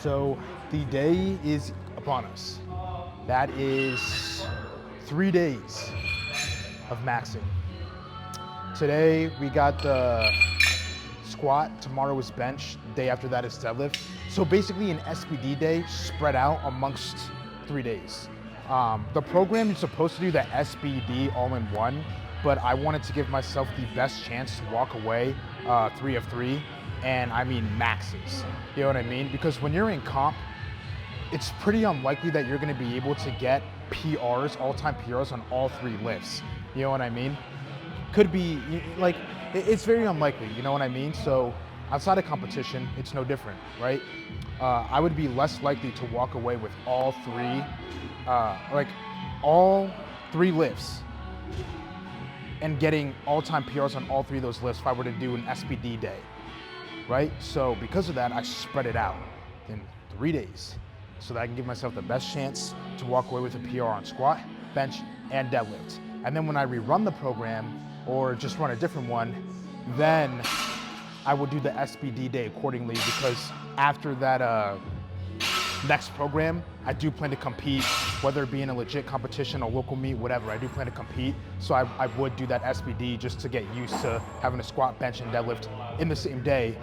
So the day is upon us. That is 3 days of maxing. Today we got the squat, tomorrow is bench, day after that is deadlift. So basically an SBD day spread out amongst 3 days. The program is supposed to do the SBD all in one, but I wanted to give myself the best chance to walk away 3 of 3, and I mean maxes. You know what I mean? Because when you're in comp, it's pretty unlikely that you're gonna be able to get PRs, all-time PRs on all 3 lifts. You know what I mean? Could be, like, it's very unlikely, you know what I mean? So outside of competition, it's no different, right? I would be less likely to walk away with all 3 lifts and getting all-time PRs on all 3 of those lifts if I were to do an SBD day, right? So because of that, I spread it out in 3 days so that I can give myself the best chance to walk away with a PR on squat, bench, and deadlift. And then when I rerun the program or just run a different one, then I will do the SBD day accordingly, because after that next program, I do plan to compete, whether it be in a legit competition or local meet, whatever, I do plan to compete. So I would do that SBD just to get used to having a squat, bench, and deadlift in the same day.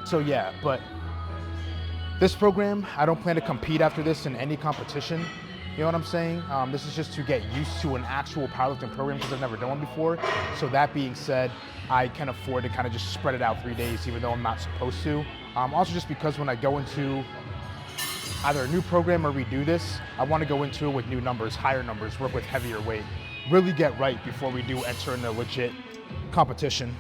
So yeah, but this program, I don't plan to compete after this in any competition. You know what I'm saying? This is just to get used to an actual powerlifting program because I've never done one before. So that being said, I can afford to kind of just spread it out 3 days, even though I'm not supposed to. Also just because when I go into either a new program or redo this, I want to go into it with new numbers, higher numbers, work with heavier weight, really get right before we do enter in a legit competition.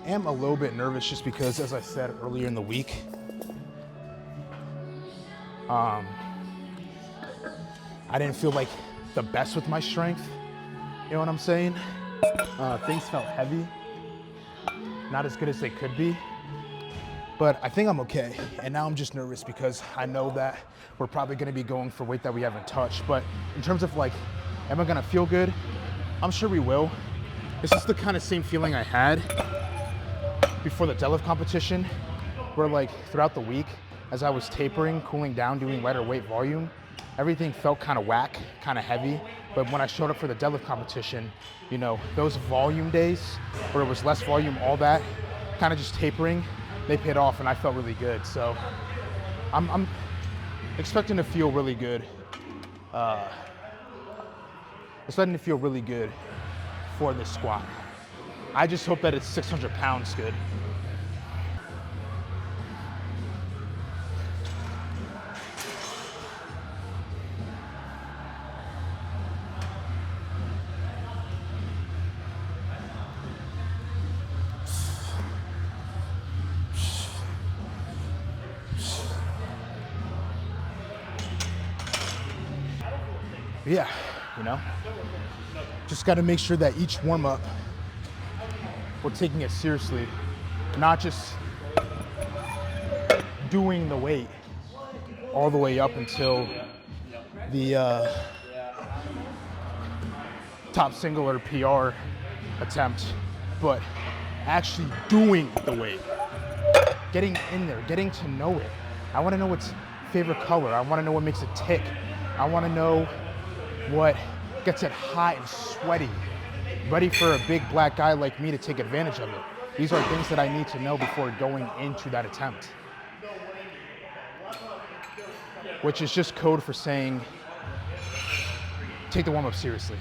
I am a little bit nervous just because, as I said earlier in the week, I didn't feel like the best with my strength. You know what I'm saying? Things felt heavy, not as good as they could be, but I think I'm okay. And now I'm just nervous because I know that we're probably gonna be going for weight that we haven't touched. But in terms of like, am I gonna feel good? I'm sure we will. This is the kind of same feeling I had before the deadlift competition, where like throughout the week, as I was tapering, cooling down, doing lighter weight volume, everything felt kind of whack, kind of heavy. But when I showed up for the deadlift competition, you know, those volume days where it was less volume, all that, kind of just tapering, they paid off and I felt really good. So I'm expecting to feel really good. Expecting to feel really good for this squat. I just hope that it's 600 pounds good. Yeah, you know, just got to make sure that each warm up, we're taking it seriously, not just doing the weight all the way up until the top single or PR attempt, but actually doing the weight, getting in there, getting to know it. I want to know its favorite color. I want to know what makes it tick. I want to know what gets it hot and sweaty, ready for a big black guy like me to take advantage of it. These are things that I need to know before going into that attempt, which is just code for saying, take the warm-up seriously.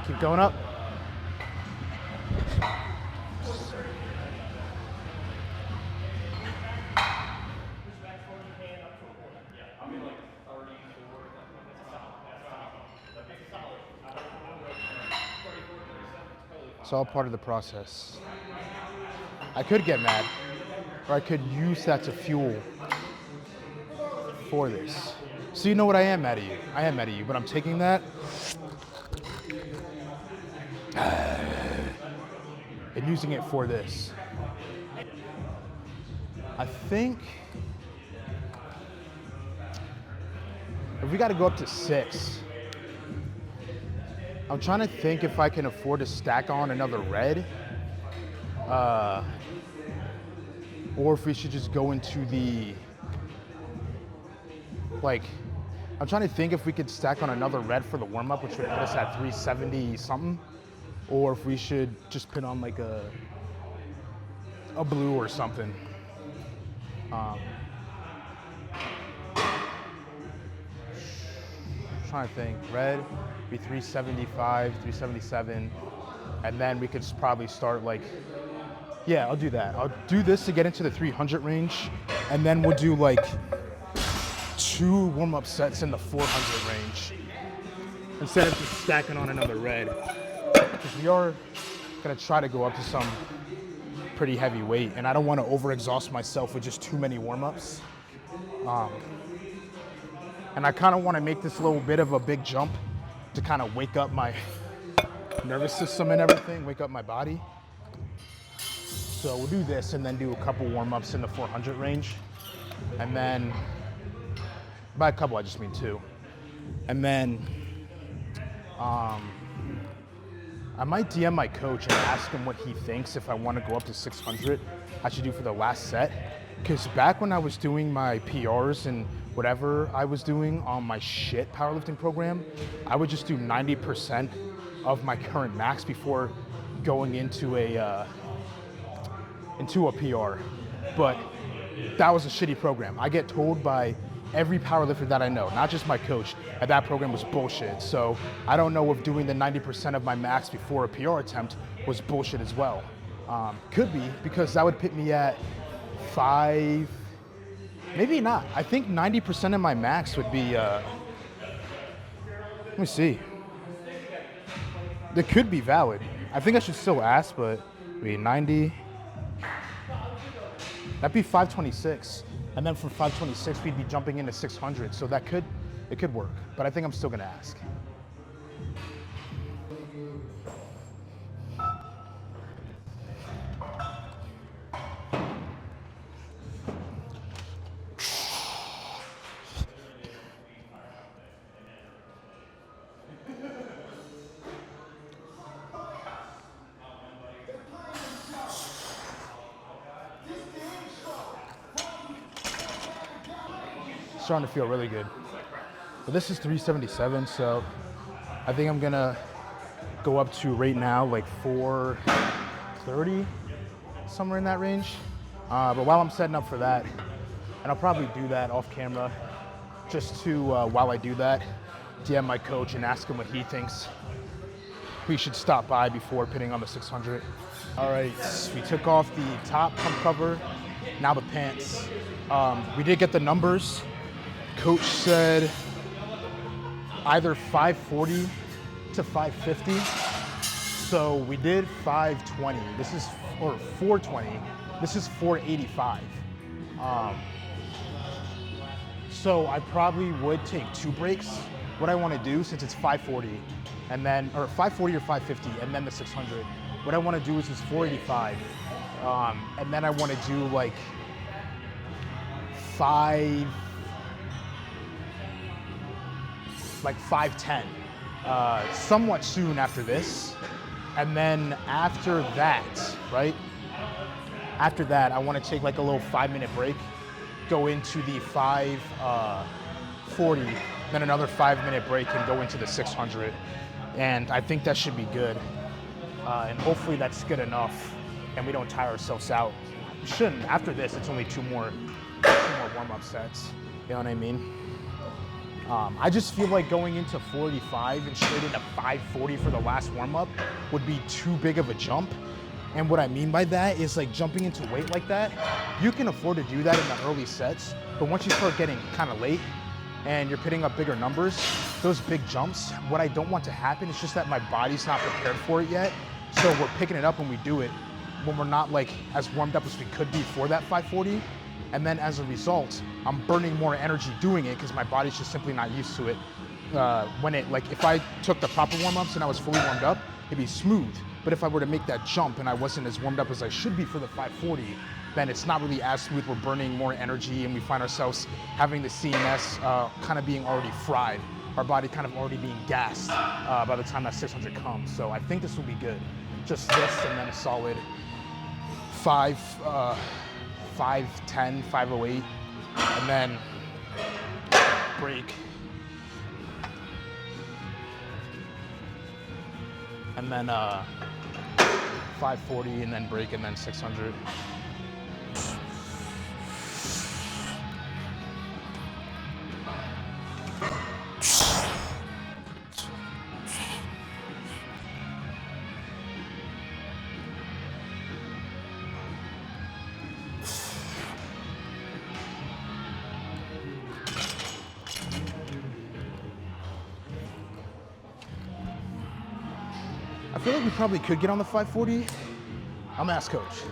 Keep going up. It's all part of the process. I could get mad, or I could use that to fuel for this. So you know what, I am mad at you. I am mad at you, but I'm taking that and using it for this. I think if we gotta go up to 6, I'm trying to think if I can afford to stack on another red, or if we should just go into the, like, I'm trying to think if we could stack on another red for the warm-up, which would put us at 370 something, or if we should just put on like a blue or something. Trying to think, red be 375, 377, and then we could probably start like, yeah, I'll do that. I'll do this to get into the 300 range, and then we'll do like 2 warm-up sets in the 400 range instead of just stacking on another red, because we are gonna try to go up to some pretty heavy weight, and I don't want to overexhaust myself with just too many warm-ups. And I kind of want to make this a little bit of a big jump to kind of wake up my nervous system and everything, wake up my body. So we'll do this and then do a couple warm-ups in the 400 range. And then, by a couple I just mean 2. And then I might DM my coach and ask him what he thinks if I want to go up to 600 I should do for the last set. Because back when I was doing my PRs and whatever I was doing on my shit powerlifting program, I would just do 90% of my current max before going into a PR. But that was a shitty program. I get told by every powerlifter that I know, not just my coach, that program was bullshit. So I don't know if doing the 90% of my max before a PR attempt was bullshit as well. Could be, because that would put me at 5, maybe not. I think 90% of my max would be, let me see. It could be valid. I think I should still ask, but wait, 90, that'd be 526. And then from 526, we'd be jumping into 600. So it could work, but I think I'm still gonna ask. Starting to feel really good. But this is 377, so I think I'm gonna go up to right now like 430, somewhere in that range. But while I'm setting up for that, and I'll probably do that off camera, just to, while I do that, DM my coach and ask him what he thinks we should stop by before pitting on the 600. All right, we took off the top pump cover, now the pants. We did get the numbers. Coach said either 540 to 550. So we did 520. This is, or 420. This is 485. So I probably would take 2 breaks. What I want to do, since it's 540, and then, or 540 or 550, and then the 600. What I want to do is 485, and then I want to do like 510, somewhat soon after this. And then after that, right? After that, I want to take like a little 5-minute break, go into the 540, then another 5-minute break and go into the 600. And I think that should be good. And hopefully that's good enough and we don't tire ourselves out. We shouldn't. After this, it's only two more warm-up sets. You know what I mean? I just feel like going into 485 and straight into 540 for the last warm-up would be too big of a jump. And what I mean by that is like jumping into weight like that, you can afford to do that in the early sets, but once you start getting kind of late and you're putting up bigger numbers, those big jumps, what I don't want to happen is just that my body's not prepared for it yet, So we're picking it up when we do it, when we're not like as warmed up as we could be for that 540. And then as a result, I'm burning more energy doing it because my body's just simply not used to it. If I took the proper warm-ups and I was fully warmed up, it'd be smooth. But if I were to make that jump and I wasn't as warmed up as I should be for the 540, then it's not really as smooth. We're burning more energy and we find ourselves having the CNS kind of being already fried. Our body kind of already being gassed by the time that 600 comes. So I think this will be good. Just this and then a solid 510, 508, and then break. And then 540 and then break and then 600. I feel like we probably could get on the 540. I'm gonna ask coach.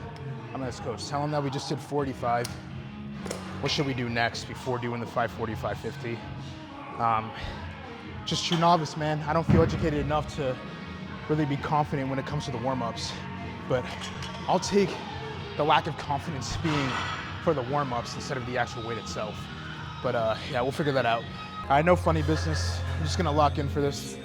Tell him that we just did 45. What should we do next before doing the 540, 550? Just too novice, man. I don't feel educated enough to really be confident when it comes to the warm-ups. But I'll take the lack of confidence being for the warm-ups instead of the actual weight itself. But yeah, we'll figure that out. All right, no funny business. I'm just gonna lock in for this.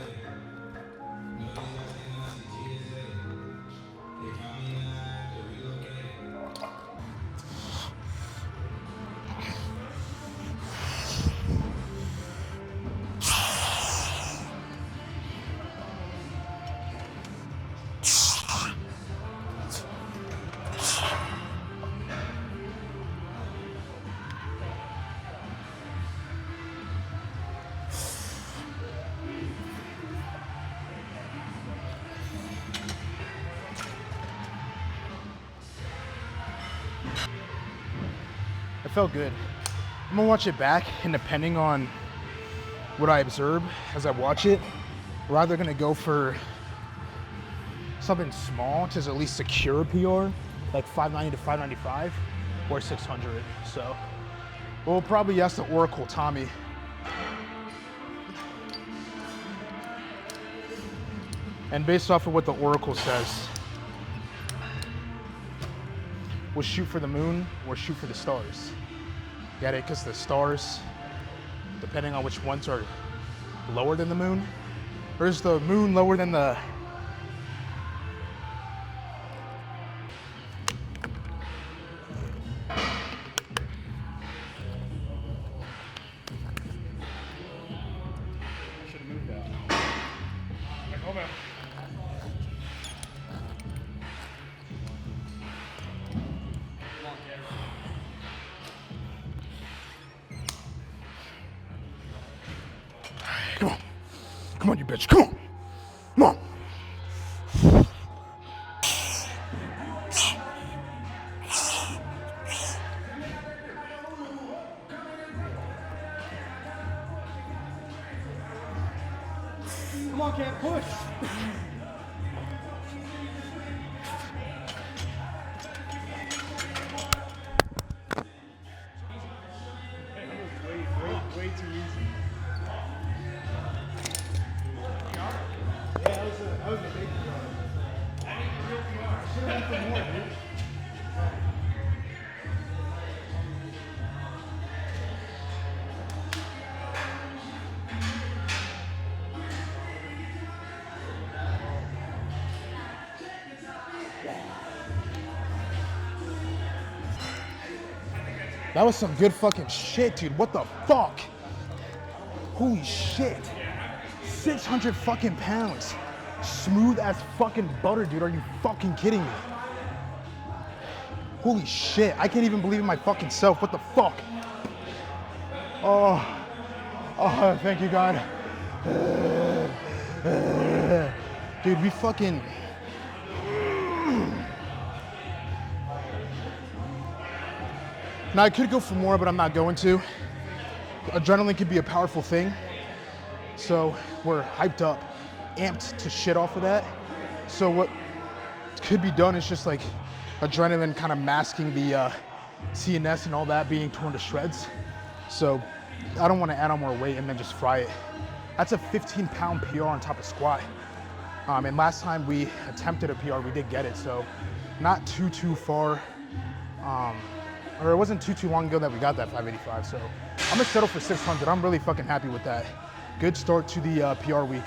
It felt good. I'm gonna watch it back, and depending on what I observe as I watch it, we're either gonna go for something small to at least secure a PR, like 590 to 595, or 600. So we'll probably ask the Oracle Tommy. And based off of what the Oracle says, we'll shoot for the moon or shoot for the stars. Get it? Because the stars, depending on which ones are lower than the moon, or is the moon lower than the... I should have moved that. Like, hold on. Come on. Come on, you bitch. Come on. Come on. Come on, Cam, push. Way too easy. Yeah, that was a big PR. I didn't real PR. I should have went for more, dude. That was some good fucking shit, dude. What the fuck? Holy shit. 600 fucking pounds. Smooth as fucking butter, dude. Are you fucking kidding me? Holy shit. I can't even believe in my fucking self. What the fuck? Oh, thank you, God. Dude, we fucking... Now, I could go for more, but I'm not going to. Adrenaline could be a powerful thing. So we're hyped up, amped to shit off of that. So what could be done. It's just like adrenaline kind of masking the CNS and all that being torn to shreds. So I don't want to add on more weight and then just fry it. That's a 15-pound PR on top of squat. And last time we attempted a PR, we did get it. So not too far, or it wasn't too long ago that we got that 585. So I'm gonna settle for 600. I'm really fucking happy with that. Good start to the PR week.